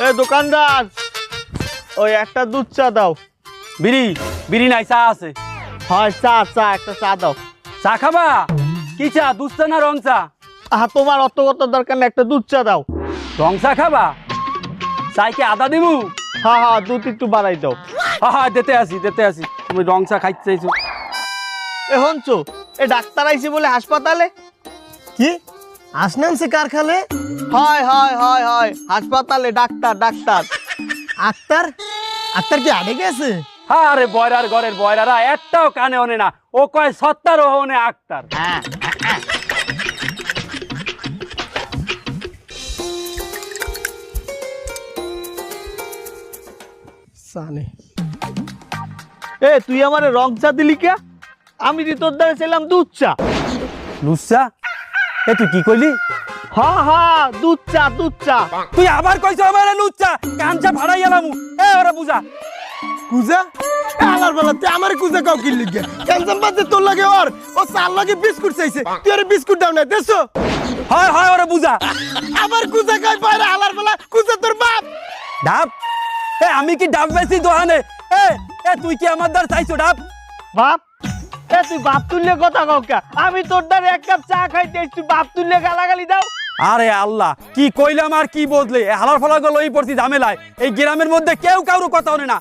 এ দোকানদার, ওই একটা দুধ চা দাও। বিড়ি বিড়ি নাই, চা আছে। হয় চা, চা একটা চা দাও। চা খাবা? কি চা, দুধ চা না রং চা? তোমার অত কত দরকার না, একটা দুধ চা দাও। রং চা খাবা? চাই কি আদা দিবু? হ্যাঁ হ্যাঁ, দুধ একটু বাড়াই দাও। হ্যাঁ দিতে আসি। তুমি রং চা খাইতে চাইছো? এ হনছো, এ ডাক্তার আইছে বলে হাসপাতালে। কি আসনাম সে কার খালে? হয় হয় হয় হয়, হাসপাতালে ডাক্তার ডাক্তার। আক্তার আক্তার কি আড়ে গেছে? আরে বয়রার ঘরের বয়রারা একটাও কানে ওনে না, ও কয় সত্তার ওহনে আক্তার। সানে এ তুই আমারে রং চা দিলি কে? আমি যে তোর দ্বারা ছিলাম দুধ চা। লুচ্চা? এ তুই কি কইলি? হ্যাঁ হ্যাঁ, দুধ চা দুধ চা। তুই আবার কইছো আমারে লুচ্চা? কাঞ্চা ভাড়াই এলামু। এ ওরে বুঝা। কুজা আলার বেলা তুই আমার কুজা কাউ কি লিখে ক্যান্সাম বাজে তোর লাগে ওর ও চার লাগে বিস্কুট চাইছে, তুই ওর বিস্কুট দাও না দেছো? হয় ওরে বুঝা। আবার কুজা কাই পারে আলার বেলা কুজা তোর বাপ। ডাব? এ আমি কি ডাব বেশি দোহানে? এ এ তুই কি আমার দ্বার চাইছো ডাব? বাপ? এ তুই বাপ তুললে কথা কও কে? আমি তোর দ্বারা এক কাপ চা খাইতে, তুই বাপ তুললে গালাগালি দাও। আরে আল্লাহ, কি কইলাম আর কি বদলে, হালার ফালা গেল এই পড়ছি ঝামেলায়। এই গ্রামের মধ্যে কেউ কারো কথা হনে না।